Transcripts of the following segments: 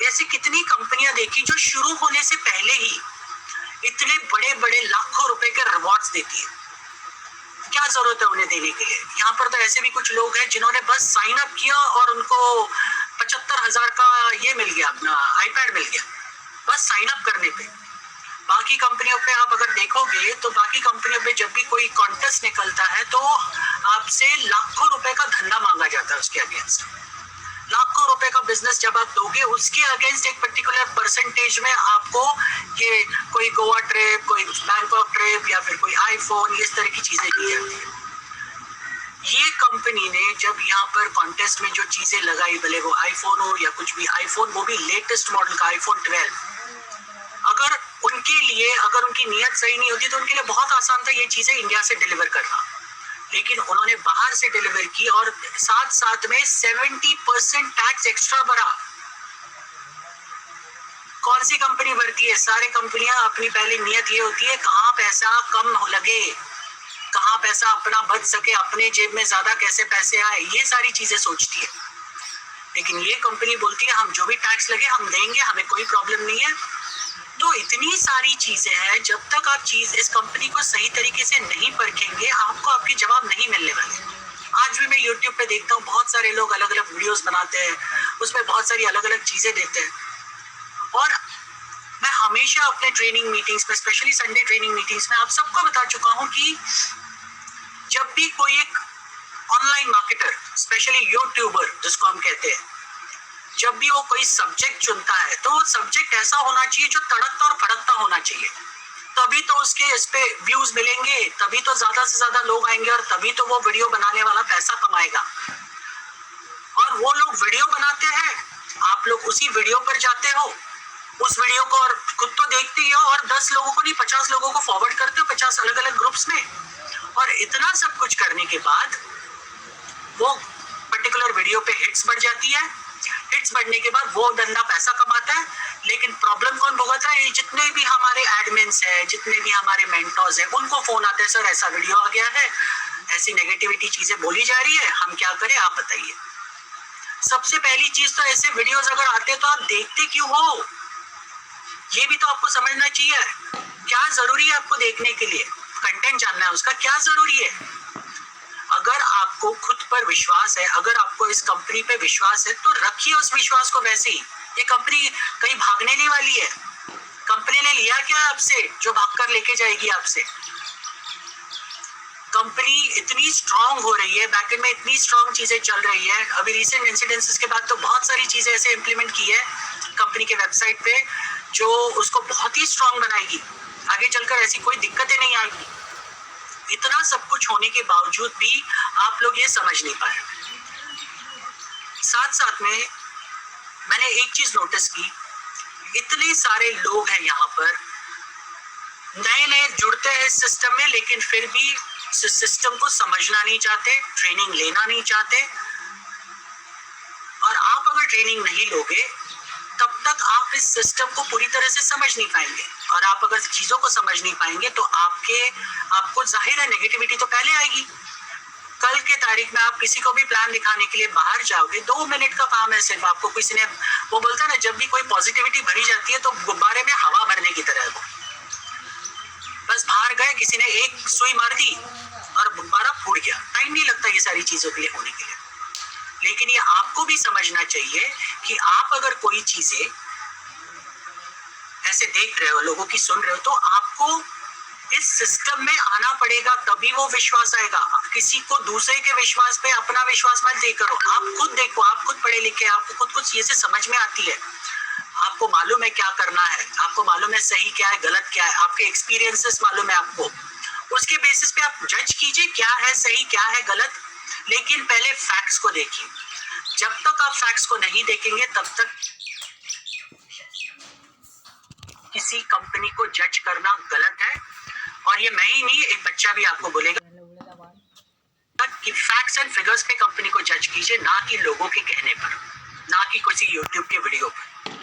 ऐसी कितनी कंपनियां देखी जो शुरू होने से पहले ही इतने बड़े बड़े लाखों रुपए के रिवॉर्ड्स देती है। क्या जरूरत है उन्हें देने के लिए? यहाँ पर तो ऐसे भी कुछ लोग हैं जिन्होंने बस साइन अप किया और उनको 75,000 का ये मिल गया, अपना आईपैड मिल गया, बस साइन अप करने पे। बाकी कंपनियों पे आप अगर देखोगे तो बाकी कंपनियों पे जब भी कोई कॉन्टेस्ट निकलता है तो आपसे लाखों रुपए का धंधा मांगा जाता है उसके अगेंस्ट। लाखों रुपए का बिजनेस जब आप दोगे उसके अगेंस्ट एक पर्टिकुलर परसेंटेज में आपको ये कोई गोवा ट्रिप, कोई बैंकॉक ट्रिप या फिर कोई आईफोन, इस तरह की चीजें दी जाती है। ये कंपनी ने जब यहाँ पर कॉन्टेस्ट में जो चीजें लगाई, भले वो आईफोन हो या कुछ भी, आईफोन वो भी लेटेस्ट मॉडल का आईफोन 12, अगर उनके लिए, अगर उनकी नीयत सही नहीं होती तो उनके लिए बहुत आसान था ये चीजें इंडिया से डिलीवर करना, लेकिन उन्होंने बाहर से डिलीवर की और साथ साथ में 70% टैक्स एक्स्ट्रा भरा। कौन सी कंपनी भरती है? सारे कंपनियां अपनी पहली नियत ये होती है कहाँ पैसा कम लगे, कहाँ पैसा अपना बच सके, अपने जेब में ज्यादा कैसे पैसे आए, ये सारी चीजें सोचती है। लेकिन ये कंपनी बोलती है हम जो भी टैक्स लगे हम देंगे, हमें कोई प्रॉब्लम नहीं है। तो इतनी सारी चीजें हैं, जब तक आप चीज इस कंपनी को सही तरीके से नहीं परखेंगे आपको आपके जवाब नहीं मिलने वाले। आज भी मैं YouTube पे देखता हूँ बहुत सारे लोग अलग अलग वीडियोस बनाते हैं, उसमें बहुत सारी अलग अलग चीजें देते हैं। और मैं हमेशा अपने ट्रेनिंग मीटिंग्स में, स्पेशली संडे ट्रेनिंग मीटिंग्स में, आप सबको बता चुका हूँ कि जब भी कोई एक ऑनलाइन मार्केटर, स्पेशली यूट्यूबर जिसको हम कहते हैं, जब भी वो कोई सब्जेक्ट चुनता है तो वो सब्जेक्ट ऐसा होना चाहिए जो तड़कता और फड़कता होना चाहिए। तभी तो उसके इस पे व्यूज मिलेंगे, तभी तो ज्यादा से ज्यादा लोग आएंगे और तभी तो वो वीडियो बनाने वाला पैसा कमाएगा। और वो लोग वीडियो बनाते हैं, आप लोग उसी वीडियो पर जाते हो, उस वीडियो को और खुद तो देखते ही हो और 10 लोगों को नहीं 50 लोगों को फॉरवर्ड करते हो 50 अलग अलग ग्रुप्स में। और इतना सब कुछ करने के बाद वो पर्टिकुलर वीडियो पे हिट्स बढ़ जाती है, हिट्स बढ़ने के बाद वो बंदा पैसा कमाता है। लेकिन प्रॉब्लम कौन भुगत रहा है? जितने भी हमारे एडमिन्स हैं, जितने भी हमारे मेंटर्स हैं, उनको फोन आते हैं सर ऐसा वीडियो आ गया है, ऐसी नेगेटिविटी चीजें बोली जा रही है, हम क्या करें आप बताइए। सबसे पहली चीज तो ऐसे वीडियोस अगर आते हैं तो आप देखते क्यों हो, ये भी तो आपको समझना चाहिए। क्या जरूरी है आपको देखने के लिए? कंटेंट जानना है उसका, क्या जरूरी है? अगर आपको खुद पर विश्वास है, अगर आपको इस कंपनी पे विश्वास है तो रखिए उस विश्वास को वैसे ही। ये कंपनी कहीं भागने नहीं वाली है। कंपनी ने लिया क्या आपसे जो भागकर लेके जाएगी आपसे? कंपनी इतनी स्ट्रांग हो रही है, बैकएंड में इतनी स्ट्रांग चीजें चल रही है। अभी रिसेंट इंसिडेंसेस के बाद तो बहुत सारी चीजें ऐसे इंप्लीमेंट की है कंपनी के वेबसाइट पे जो उसको बहुत ही स्ट्रांग बनाएगी, आगे चलकर ऐसी कोई दिक्कतें नहीं आएगी। इतना सब कुछ होने के बावजूद भी आप लोग ये समझ नहीं पाए। साथ साथ में मैंने एक चीज नोटिस की, इतने सारे लोग हैं यहाँ पर नए नए जुड़ते हैं इस सिस्टम में, लेकिन फिर भी सिस्टम को समझना नहीं चाहते, ट्रेनिंग लेना नहीं चाहते। और आप अगर ट्रेनिंग नहीं लोगे तब तक आप इस सिस्टम को पूरी तरह से समझ नहीं पाएंगे। और आप अगर चीजों को समझ नहीं पाएंगे तो आपको जाहिर है नेगेटिविटी तो पहले आएगी। कल के तारीख में आप किसी को भी प्लान दिखाने के लिए बाहर जाओगे, 2 मिनट का काम है सिर्फ। आपको किसी ने, वो बोलता है ना जब भी कोई पॉजिटिविटी भरी जाती है तो गुब्बारे में हवा भरने की तरह है वो। बस बाहर गए, किसी ने एक सुई मार दी और गुब्बारा फूट गया। टाइम नहीं लगता ये सारी चीजों के लिए होने के लिए। लेकिन ये आपको भी समझना चाहिए कि आप अगर कोई चीजें ऐसे देख रहे हो, लोगों की सुन रहे हो, तो आपको इस सिस्टम में आना पड़ेगा, तभी वो विश्वास आएगा। किसी को दूसरे के विश्वास पे अपना विश्वास मत दे करो। आप खुद देखो, आप खुद पढ़े लिखे, आपको खुद कुछ चीजें समझ में आती है, आपको मालूम है क्या करना है, आपको मालूम है सही क्या है गलत क्या है, आपके एक्सपीरियंसेस मालूम है आपको। उसके बेसिस पे आप जज कीजिए क्या है सही क्या है गलत, लेकिन पहले फैक्ट्स को देखिए। जब तक आप फैक्ट्स को नहीं देखेंगे तब तक किसी कंपनी को जज करना गलत है। और ये मैं ही नहीं, एक बच्चा भी आपको बोलेगा कि फैक्ट्स एंड फिगर्स पे कंपनी को जज कीजिए, ना कि लोगों के कहने पर, ना कि किसी यूट्यूब के वीडियो पर।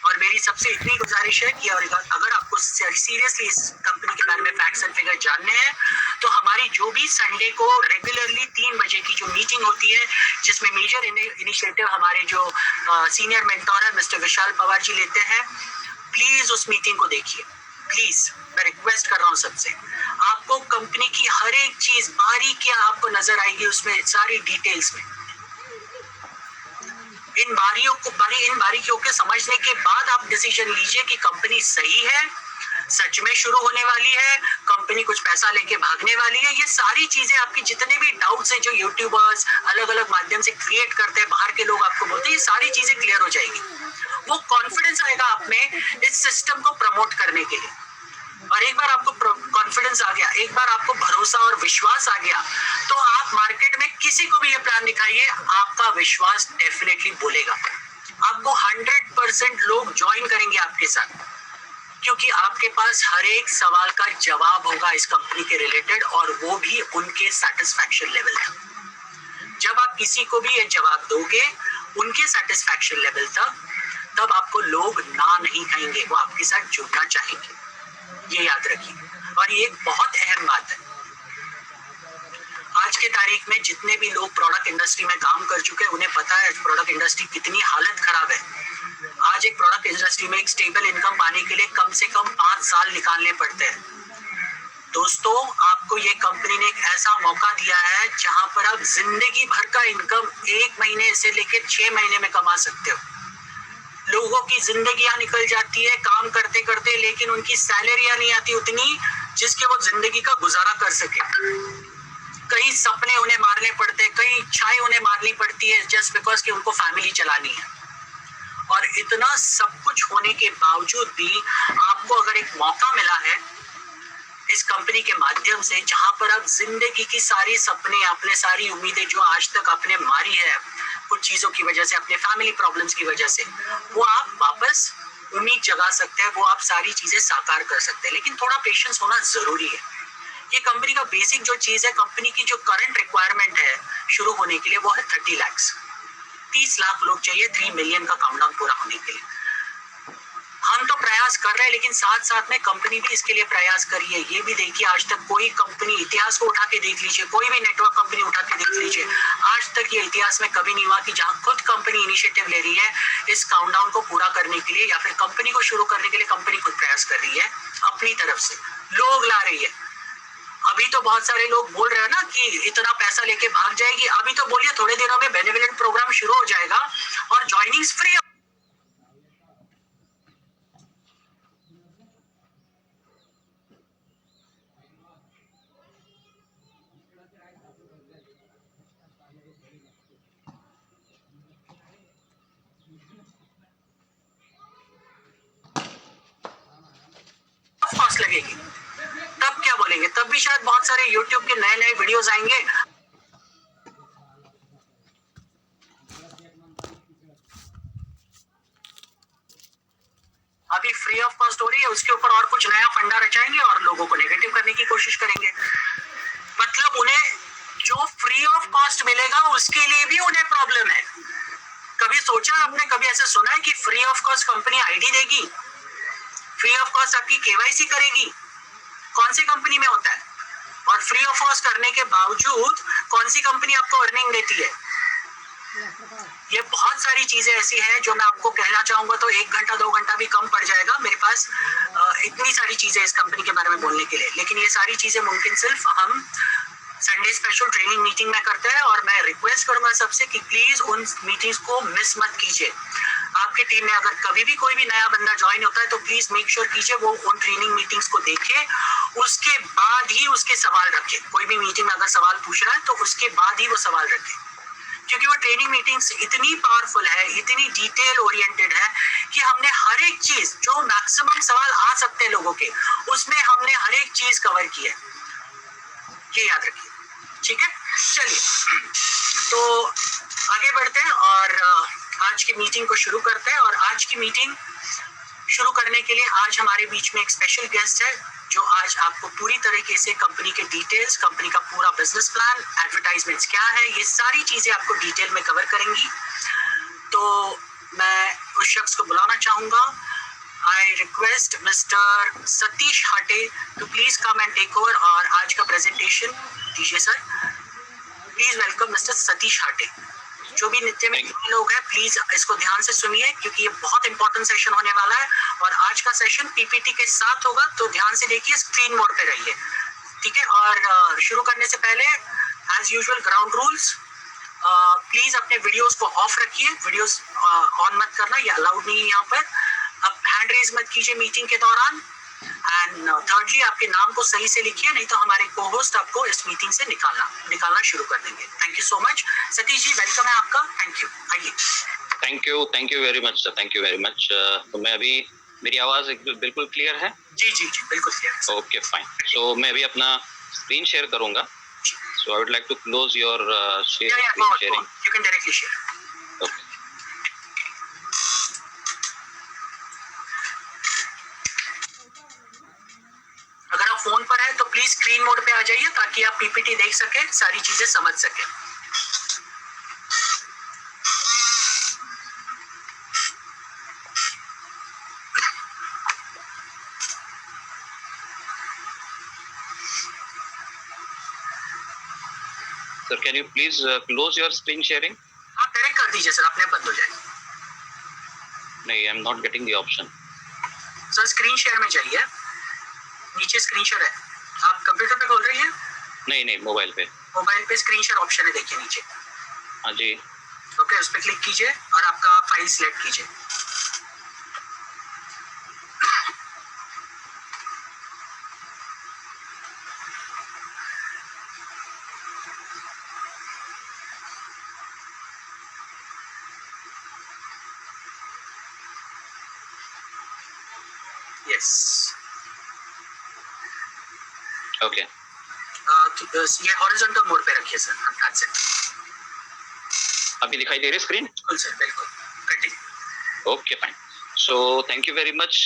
और मेरी सबसे इतनी गुजारिश है कि अगर आपको सीरियसली इस कंपनी के बारे में फैक्ट्स एंड फिगर जानने हैं तो हमारी जो भी संडे को रेगुलरली 3 बजे की जो मीटिंग होती है, जिसमें मेजर इनिशिएटिव हमारे जो सीनियर मेंटोर है मिस्टर विशाल पवार जी लेते हैं, प्लीज उस मीटिंग को देखिए। प्लीज मैं रिक्वेस्ट कर रहा हूँ सबसे, आपको कंपनी की हर एक चीज बारीकियां आपको नजर आएगी उसमें, सारी डिटेल्स में। इन बारीकियों के समझने के बाद आप डिसीजन लीजिए कि कंपनी सही है, सच में शुरू होने वाली है, कंपनी कुछ पैसा लेके भागने वाली है। ये सारी चीजें आपकी जितने भी डाउट्स हैं जो यूट्यूबर्स अलग अलग माध्यम से क्रिएट करते हैं, बाहर के लोग आपको बोलते हैं, ये सारी चीजें क्लियर हो जाएगी। वो कॉन्फिडेंस आएगा आप में इस सिस्टम को प्रमोट करने के लिए। और एक बार आपको कॉन्फिडेंस आ गया, एक बार आपको भरोसा और विश्वास आ गया, तो आप मार्केट में किसी को भी ये प्लान दिखाइए, आपका विश्वास डेफिनेटली बोलेगा। आपको 100% लोग ज्वाइन करेंगे आपके साथ, क्योंकि आपके पास हर एक सवाल का जवाब होगा इस कंपनी के रिलेटेड, और वो भी उनके सेटिस्फैक्शन लेवल तक। जब आप किसी को भी ये जवाब दोगे उनके सेटिस्फैक्शन लेवल तक, तब आपको लोग ना नहीं कहेंगे, वो आपके साथ जुड़ना चाहेंगे। ये याद रखिए। और ये एक बहुत अहम बात है, आज के तारीख में जितने भी लोग प्रोडक्ट इंडस्ट्री में काम कर चुके हैं उन्हें पता है प्रोडक्ट इंडस्ट्री कितनी हालत खराब है। आज एक प्रोडक्ट इंडस्ट्री में एक स्टेबल इनकम पाने के लिए कम से कम 5 साल निकालने पड़ते हैं। दोस्तों, आपको ये कंपनी ने एक ऐसा मौका दिया है जहां पर आप जिंदगी भर का इनकम 1 महीने से लेकर 6 महीने में कमा सकते हो। लोगों की जिंदगियां निकल जाती है काम करते करते, लेकिन उनकी सैलरियां नहीं आती उतनी जिसके वो जिंदगी का गुजारा कर सके। कई सपने उन्हें मारने पड़ते हैं, कई इच्छाएं उन्हें मारनी पड़ती है जस्ट बिकॉज कि उनको फैमिली चलानी है। और इतना सब कुछ होने के बावजूद भी आपको अगर एक मौका मिला है इस कंपनी के माध्यम से, जहां पर आप जिंदगी की सारी सपने, अपने सारी उम्मीदें जो आज तक आपने मारी है कुछ चीजों की वजह से, अपने फैमिली प्रॉब्लम्स की वजह से, वो आप वापस उम्मीद जगा सकते हैं, वो आप सारी चीजें साकार कर सकते हैं। लेकिन थोड़ा पेशेंस होना जरूरी है। ये कंपनी का बेसिक जो चीज है, कंपनी की जो करंट रिक्वायरमेंट है शुरू होने के लिए, वो है 30 लाख। 30 लाख लोग चाहिए 3 मिलियन का काउंटडाउन पूरा होने के लिए। हम तो प्रयास कर रहे हैं, लेकिन साथ साथ में कंपनी भी इसके लिए प्रयास करी है। ये भी देखिए, आज तक कोई कंपनी, इतिहास को उठा के देख लीजिए, कोई भी नेटवर्क कंपनी उठा के देख लीजिए, आज तक ये इतिहास में कभी नहीं हुआ कि जहां खुद कंपनी इनिशिएटिव ले रही है इस काउंटडाउन को पूरा करने के लिए, या फिर कंपनी को शुरू करने के लिए कंपनी खुद प्रयास कर रही है अपनी तरफ से, लोग ला रही है। अभी तो बहुत सारे लोग बोल रहे हैं ना कि इतना पैसा लेके भाग जाएगी, अभी तो बोलिए थोड़े दिनों में बेनिफिट प्रोग्राम शुरू हो जाएगा और ज्वाइनिंग्स फ्री। कॉस्ट लगेगी, तब क्या बोलेंगे? तब भी शायद बहुत सारे यूट्यूब के नए नए वीडियोस आएंगे। अभी फ्री ऑफ कॉस्ट हो रही है, उसके ऊपर और कुछ नया फंडा रचाएंगे और लोगों को नेगेटिव करने की कोशिश करेंगे। मतलब उन्हें जो फ्री ऑफ कॉस्ट मिलेगा उसके लिए भी उन्हें प्रॉब्लम है। कभी सोचा आपने, कभी ऐसे सुना है कि free of cost company ID देगी, फ्री ऑफ कॉस्ट आपकी केवाईसी करेगी? कौन सी कंपनी में होता है? और फ्री ऑफ कॉस्ट करने के बावजूद कौन सी कंपनी आपको अर्निंग देती है? ये बहुत सारी चीजें ऐसी हैं जो मैं आपको कहना चाहूंगा तो 1 घंटा 2 घंटा भी कम पड़ जाएगा मेरे पास, इतनी सारी चीजें इस कंपनी के बारे में बोलने के लिए। लेकिन ये सारी चीजें मुमकिन सिर्फ हम संडे स्पेशल ट्रेनिंग मीटिंग में करते हैं, और मैं रिक्वेस्ट करूंगा सबसे कि प्लीज उन मीटिंग्स को मिस मत कीजिए। आपकी टीम में अगर कभी भी कोई भी नया बंदा ज्वाइन होता है तो प्लीज मेक श्योर कीजिए वो उन ट्रेनिंग मीटिंग्स को देखे, उसके बाद ही उसके सवाल रखे। कोई भी मीटिंग में अगर सवाल पूछ रहा है तो उसके बाद ही वो सवाल रखे, क्योंकि वो ट्रेनिंग मीटिंग्स इतनी पावरफुल है, इतनी डिटेल ओरिएंटेड है कि हमने हर एक चीज, जो मैक्सिमम सवाल आ सकते हैं लोगों के, उसमें हमने हर एक चीज कवर की है। ये याद रखिए, ठीक है? चलिए तो आगे बढ़ते हैं और आज की मीटिंग को शुरू करते हैं। और आज की मीटिंग शुरू करने के लिए आज हमारे बीच में एक स्पेशल गेस्ट है जो आज आपको पूरी तरीके से कंपनी के डिटेल्स, कंपनी का पूरा बिजनेस प्लान, एडवर्टाइजमेंट्स क्या है, ये सारी चीजें आपको डिटेल में कवर करेंगी। तो मैं उस शख्स को बुलाना चाहूंगा। I request Mr. Satish Hate to please come and take over और आज का presentation दीजिए sir. Please welcome Mr. Satish Hate. जो भी नित्य में लोग हैं प्लीज इसको ध्यान से सुनिए क्योंकि ये बहुत इंपॉर्टेंट सेशन होने वाला है और आज का सेशन पीपीटी के साथ होगा, तो ध्यान से देखिए, स्क्रीन मोड पे रहिए, ठीक है. और शुरू करने से पहले as usual ground rules, please अपने वीडियोस को ऑफ रखिए, वीडियोस ऑन मत करना, ये अलाउड नहीं है यहाँ पर. अब हैंड रेज मत कीजिए मीटिंग के दौरान. एंड थर्डली आपके नाम को सही से लिखिए, नहीं तो हमारे को होस्ट आपको इस मीटिंग से निकालना शुरू कर देंगे. Thank you so much. Satish ji welcome है आपका. Thank you. आइए. Thank you very much sir, thank you very much. तो मैं अभी, मेरी आवाज बिल्कुल क्लियर है? जी जी जी बिल्कुल क्लियर है. Okay fine. सो मैं अभी अपना स्क्रीन शेयर करूंगा. So I would like to close your sharing. You can directly share. Okay. अगर आप फोन पर हैं तो प्लीज स्क्रीन मोड पे आ जाइए ताकि आप पीपीटी देख सके, सारी चीजें समझ सके. Sir can you please close your screen sharing? आप डायरेक्ट कर दीजिए सर, अपने बंद हो जाएगी. नहीं, I am not getting the option. Sir screen share में जाइए, नीचे स्क्रीन शेयर है. आप कंप्यूटर पे खोल रही हैं? नहीं, मोबाइल पे. मोबाइल पे स्क्रीन शेयर ऑप्शन है, देखिए नीचे. हाँ जी. ओके, उस पर क्लिक कीजिए और आपका फाइल सिलेक्ट कीजिए. यस. ओके. ये हॉरिजॉन्टल मोड पे रखिए सर. That's it. अभी दिखाई दे रही स्क्रीन? बिल्कुल सर, बिल्कुल. Continue. Okay fine. So thank you very much.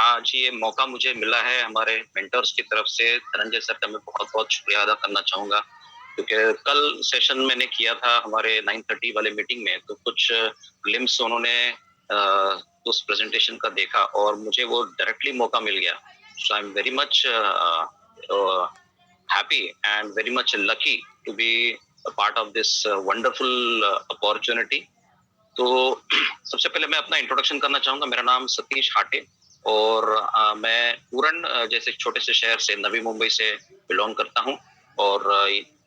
आज ये मौका मुझे मिला है हमारे मेंटर्स की तरफ से. धनंजय सर का मैं बहुत बहुत शुक्रिया अदा करना चाहूँगा क्योंकि कल सेशन मैंने किया था हमारे 9:30 वाले मीटिंग में, तो कुछ ग्लिम्स उन्होंने उस प्रेजेंटेशन का देखा और मुझे वो डायरेक्टली मौका मिल गया. So I am very much happy and very much lucky to be part of this wonderful opportunity. तो सबसे पहले मैं अपना इंट्रोडक्शन करना चाहूँगा. मेरा नाम सतीश हाटे और मैं पूरन जैसे छोटे से शहर से, नवी मुंबई से बिलोंग करता हूँ और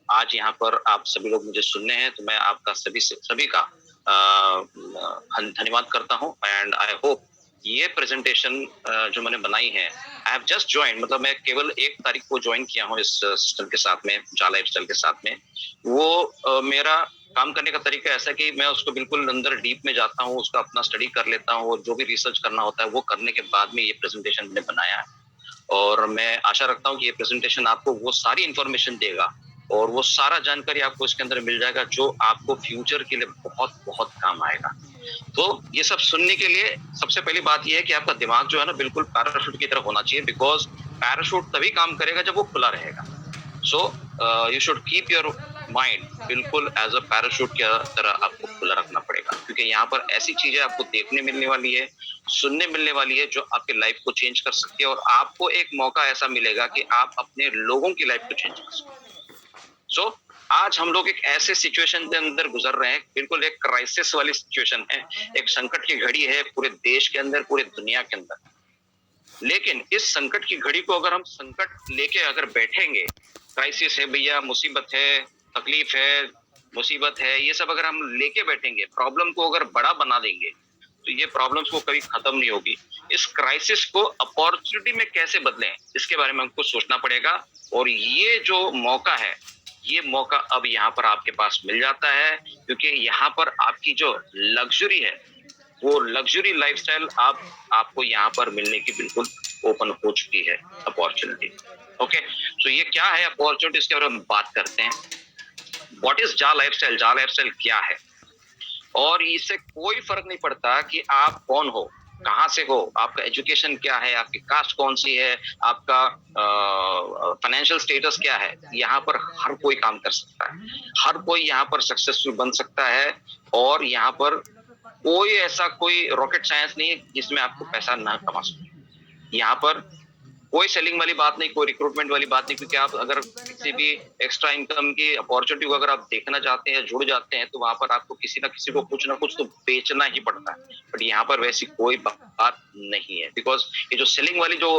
आज यहाँ पर आप सभी लोग मुझे सुनने हैं, तो मैं आपका सभी का धन्यवाद करता हूँ. एंड आई होप ये प्रेजेंटेशन जो मैंने बनाई है, आई हैव जस्ट ज्वाइन, मतलब मैं केवल 1 तारीख को ज्वाइन किया हूँ इस सिस्टम के साथ में, जा लाइफस्टाइल के साथ में. वो मेरा काम करने का तरीका ऐसा है कि मैं उसको बिल्कुल अंदर डीप में जाता हूँ, उसका अपना स्टडी कर लेता हूँ और जो भी रिसर्च करना होता है वो करने के बाद में ये प्रेजेंटेशन मैंने बनाया है. और मैं आशा रखता हूँ कि ये प्रेजेंटेशन आपको वो सारी इंफॉर्मेशन देगा और वो सारा जानकारी आपको इसके अंदर मिल जाएगा जो आपको फ्यूचर के लिए बहुत बहुत काम आएगा. तो ये सब सुनने के लिए सबसे पहली बात ये है कि आपका दिमाग जो है ना बिल्कुल पैराशूट की तरह होना चाहिए, बिकॉज पैराशूट तभी काम करेगा जब वो खुला रहेगा. So you should keep your mind बिल्कुल एज अ पैराशूट की तरह आपको खुला रखना पड़ेगा, क्योंकि यहाँ पर ऐसी चीजें आपको देखने मिलने वाली है, सुनने मिलने वाली है जो आपके लाइफ को चेंज कर सकती है और आपको एक मौका ऐसा मिलेगा कि आप अपने लोगों की लाइफ को चेंज कर सकते. सो आज हम लोग एक ऐसे सिचुएशन के अंदर गुजर रहे हैं, बिल्कुल एक क्राइसिस वाली सिचुएशन है, एक संकट की घड़ी है पूरे देश के अंदर, पूरे दुनिया के अंदर. लेकिन इस संकट की घड़ी को अगर हम संकट लेके अगर बैठेंगे, क्राइसिस है भैया, मुसीबत है, तकलीफ है, मुसीबत है, ये सब अगर हम लेके बैठेंगे, प्रॉब्लम को अगर बड़ा बना देंगे, तो ये प्रॉब्लम्स को कभी खत्म नहीं होगी. इस क्राइसिस को अपॉर्चुनिटी में कैसे बदलें, इसके बारे में हमको सोचना पड़ेगा. और ये जो मौका है, ये मौका अब यहाँ पर आपके पास मिल जाता है, क्योंकि यहाँ पर आपकी जो लग्जरी है, वो लग्जरी लाइफस्टाइल आपको यहाँ पर मिलने की बिल्कुल ओपन हो चुकी है अपॉर्चुनिटी. ओके, तो ये क्या है अपॉर्चुनिटी, इसके बारे में बात करते हैं. व्हाट इज जा लाइफस्टाइल? जा लाइफस्टाइल क्या है? और इससे कोई फर्क नहीं पड़ता कि आप कौन हो, कहाँ से हो, आपका एजुकेशन क्या है, आपकी कास्ट कौन सी है, आपका फाइनेंशियल स्टेटस क्या है. यहाँ पर हर कोई काम कर सकता है, हर कोई यहाँ पर सक्सेसफुल बन सकता है और यहाँ पर कोई ऐसा कोई रॉकेट साइंस नहीं है जिसमें आपको पैसा ना कमा सके। यहाँ पर कोई सेलिंग वाली बात नहीं, कोई रिक्रूटमेंट वाली बात नहीं, क्योंकि आप अगर किसी भी एक्स्ट्रा इनकम की अपॉर्चुनिटी को अगर आप देखना चाहते हैं, जुड़ जाते हैं, तो वहां पर आपको किसी ना किसी को कुछ ना कुछ तो बेचना ही पड़ता है। बट यहाँ पर वैसी कोई बात नहीं है, बिकॉज ये जो सेलिंग वाली जो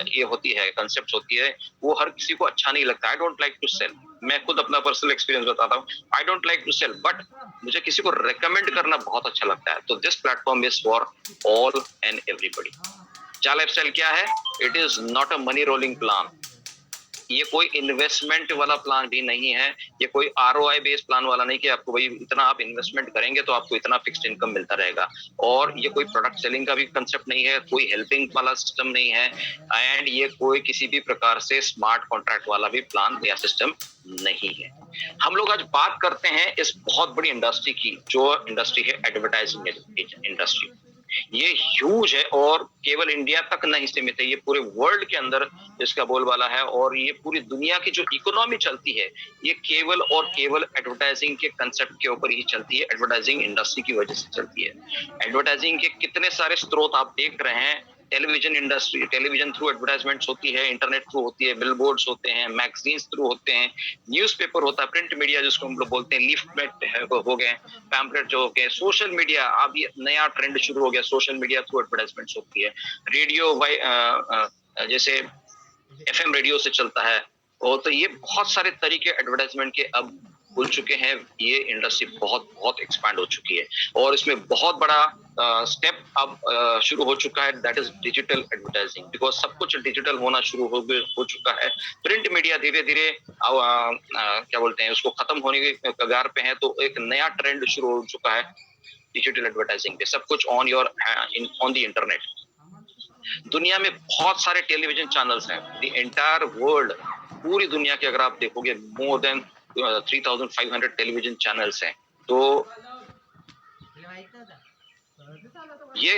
ये होती है, कंसेप्ट होती है, वो हर किसी को अच्छा नहीं लगता। I don't like to sell. मैं खुद अपना पर्सनल एक्सपीरियंस बताता हूँ, I don't like to sell, but मुझे किसी को रेकमेंड करना बहुत अच्छा लगता है। तो this platform is for all and everybody. जाला लाइफस्टाइल क्या है? It is not a money rolling plan. ये कोई इन्वेस्टमेंट वाला प्लान भी नहीं है, ये कोई आरओआई बेस्ड प्लान वाला नहीं कि आपको भाई इतना आप इन्वेस्टमेंट करेंगे तो आपको इतना फिक्स्ड इनकम मिलता रहेगा। और ये कोई प्रोडक्ट सेलिंग का भी कंसेप्ट नहीं है, कोई हेल्पिंग वाला सिस्टम नहीं है, एंड ये कोई किसी भी प्रकार से स्मार्ट कॉन्ट्रैक्ट वाला भी प्लान या सिस्टम नहीं है। हम लोग आज बात करते हैं इस बहुत बड़ी इंडस्ट्री की, जो इंडस्ट्री है एडवर्टाइजिंग इंडस्ट्री। ये ह्यूज है और केवल इंडिया तक नहीं सीमित है, ये पूरे वर्ल्ड के अंदर इसका बोलबाला है। और ये पूरी दुनिया की जो इकोनॉमी चलती है, ये केवल और केवल एडवर्टाइजिंग के कंसेप्ट के ऊपर ही चलती है, एडवर्टाइजिंग इंडस्ट्री की वजह से चलती है। एडवर्टाइजिंग के कितने सारे स्रोत आप देख रहे हैं। Television industry, television through advertisement होती है, इंटरनेट थ्रू होती है, बिलबोर्ड्स होते हैं, मैगजीन्स थ्रू होते हैं, न्यूज़पेपर होता है, प्रिंट मीडिया जिसको हम लोग बोलते हैं, लीफलेट हो गए, पैम्पलेट जो हो गए, सोशल मीडिया, अब ये नया ट्रेंड शुरू हो गया, सोशल मीडिया थ्रू एडवर्टाइजमेंट होती है, रेडियो जैसे एफएम रेडियो से चलता है। और तो ये बहुत सारे तरीके एडवर्टाइजमेंट के अब खुल चुके हैं। ये इंडस्ट्री बहुत बहुत एक्सपैंड हो चुकी है और इसमें बहुत बड़ा स्टेप अब शुरू हो चुका है, that is digital advertising. Because सब कुछ डिजिटल होना शुरू हो चुका है। प्रिंट मीडिया धीरे धीरे क्या बोलते हैं उसको खत्म होने के कगार पे है, तो एक नया ट्रेंड शुरू हो चुका है डिजिटल एडवर्टाइजिंग पे, सब कुछ ऑन द इंटरनेट। दुनिया में बहुत सारे टेलीविजन चैनल्स हैं, द एंटायर वर्ल्ड, पूरी दुनिया के अगर आप देखोगे मोर देन 3500 टेलीविजन चैनल्स हैं। तो ये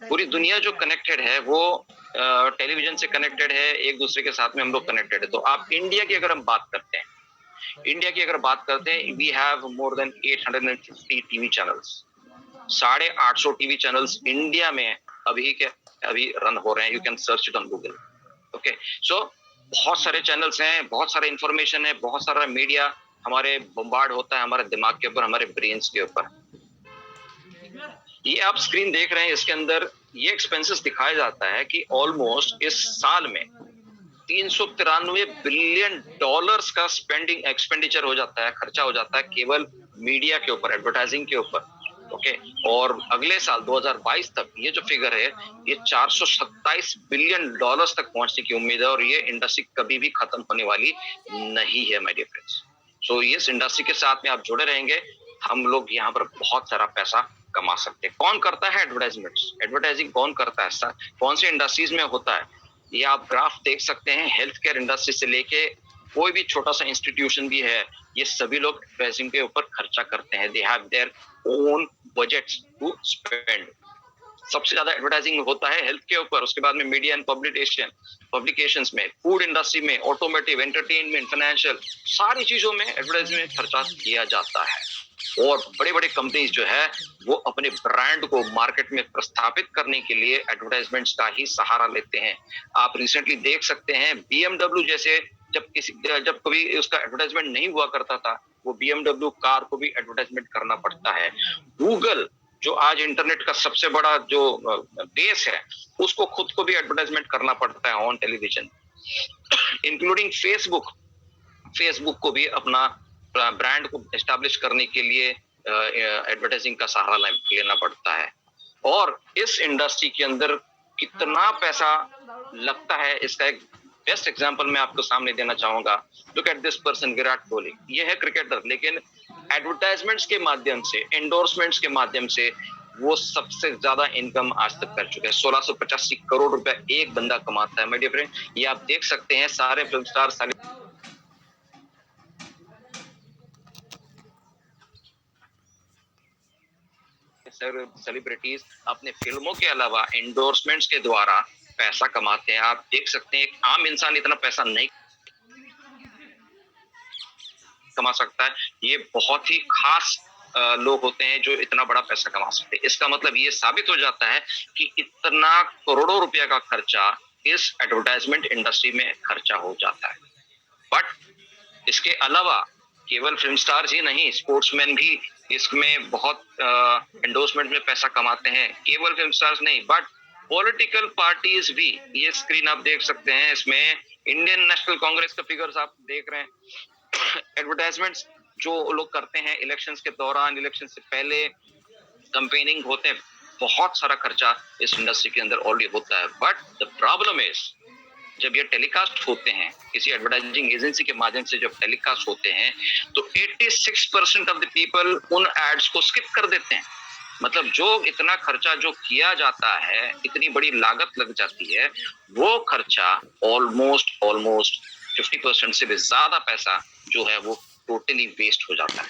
पूरी दुनिया जो कनेक्टेड है वो टेलीविजन से कनेक्टेड है, एक दूसरे के साथ में हम लोग कनेक्टेड है। तो आप इंडिया की अगर हम बात करते हैं, we have more than 850 TV channels, 850 TV channels India में अभी रन हो रहे हैं। You can search it on Google. Okay, so बहुत सारे चैनल्स हैं, बहुत सारा इंफॉर्मेशन है, बहुत सारा मीडिया हमारे बम्बार्ड होता है हमारे दिमाग के ऊपर, हमारे ब्रेन्स के ऊपर। ये आप स्क्रीन देख रहे हैं, इसके अंदर ये एक्सपेंसेस दिखाया जाता है कि ऑलमोस्ट इस साल में 393 बिलियन डॉलर्स का एक्सपेंडिचर हो जाता है, खर्चा हो जाता है केवल मीडिया के ऊपर, एडवर्टाइजिंग के ऊपर। ओके, और अगले साल 2022 तक ये जो फिगर है ये 427 बिलियन डॉलर्स तक पहुंचने की उम्मीद है और ये इंडस्ट्री कभी भी खत्म होने वाली नहीं है माय डियर फ्रेंड्स। सो इस इंडस्ट्री के साथ में आप जुड़े रहेंगे, हम लोग यहाँ पर बहुत सारा पैसा कमा सकते हैं। कौन करता है एडवर्टाइजिंग कौन करता है, कौन सी इंडस्ट्रीज में होता है, ये आप ग्राफ देख सकते हैं। हेल्थ केयर इंडस्ट्री से लेके कोई भी छोटा सा इंस्टीट्यूशन भी है, ये सभी लोग एडवर्टाइजिंग के ऊपर खर्चा करते हैं। They have their own budgets to spend. सबसे ज्यादा एडवर्टाइजिंग होता है हेल्थ के ऊपर, उसके बाद में मीडिया एंड पब्लिकेशंस में, फूड इंडस्ट्री में, ऑटोमोटिव, एंटरटेनमेंट, फाइनेंशियल, सारी चीजों में एडवर्टाइजिंग में खर्चा किया जाता है। और बड़े बड़े कंपनीज जो है वो अपने ब्रांड को मार्केट में प्रस्थापित करने के लिए एडवर्टाइजमेंट्स का ही सहारा लेते हैं। आप रिसेंटली देख सकते हैं BMW जैसे जब कभी उसका एडवर्टाइजमेंट नहीं हुआ करता था, वो BMW कार को भी एडवर्टाइजमेंट करना पड़ता है। गूगल जो आज इंटरनेट का सबसे बड़ा जो बेस है, उसको खुद को भी एडवर्टाइजमेंट करना पड़ता है ऑन टेलीविजन। इंक्लूडिंग फेसबुक को भी अपना ब्रांड को एस्टैब्लिश करने के लिए एडवर्टाइजिंग का सहारा लेना पड़ता है। और इस इंडस्ट्री के अंदर कितना पैसा लगता है, इसका एक बेस्ट एग्जांपल मैं आपको सामने देना चाहूंगा। Look at this person, Virat Kohli. ये है क्रिकेटर, लेकिन एडवर्टाइजमेंट्स के माध्यम से, एंडोर्समेंट्स के माध्यम से वो सबसे ज्यादा इनकम आज तक कर चुके हैं। 1685 करोड़ रुपए एक बंदा कमाता है माय डियर फ्रेंड। ये आप देख सकते हैं, सारे फिल्म स्टार, सेलिब्रिटीज अपने फिल्मों के अलावा एंडोर्समेंट्स के द्वारा पैसा कमाते हैं। आप देख सकते हैं एक आम इंसान इतना पैसा नहीं कमा सकता है, ये बहुत ही खास लोग होते हैं जो इतना बड़ा पैसा कमा सकते हैं। इसका मतलब ये साबित हो जाता है कि इतना करोड़ों रुपया का खर्चा इस एडवर्टाइजमेंट इंडस्ट्री में खर्चा हो जाता है। बट इसके अलावा केवल फिल्म स्टार्स ही नहीं, स्पोर्ट्समैन भी इसमें बहुत एंडोर्समेंट में पैसा कमाते हैं। केवल फिल्म स्टार्स नहीं, बट पॉलिटिकल पार्टीज भी, ये स्क्रीन आप देख सकते हैं, इसमें इंडियन नेशनल कांग्रेस का फिगर्स आप देख रहे हैं। एडवर्टाइजमेंट्स जो लोग करते हैं इलेक्शंस के दौरान, इलेक्शन से पहले कैंपेनिंग होते हैं, बहुत सारा खर्चा इस इंडस्ट्री के अंदर ऑलरेडी होता है। बट द प्रॉब्लम इज, जब ये टेलीकास्ट होते हैं किसी एडवर्टाइजिंग एजेंसी के माध्यम से, जब टेलीकास्ट होते हैं तो 86% ऑफ द पीपल उन एड्स को स्किप कर देते हैं। मतलब जो इतना खर्चा जो किया जाता है, इतनी बड़ी लागत लग जाती है, वो खर्चा ऑलमोस्ट 50% से भी ज्यादा पैसा जो है वो टोटली वेस्ट हो जाता है।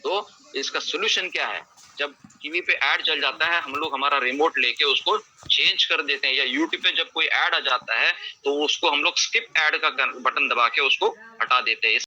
तो इसका सोल्यूशन क्या है? जब टीवी पे ऐड चल जाता है, हम लोग हमारा रिमोट लेके उसको चेंज कर देते हैं, या यूट्यूब पे जब कोई ऐड आ जाता है तो उसको हम लोग स्किप ऐड का बटन दबा के उसको हटा देते हैं।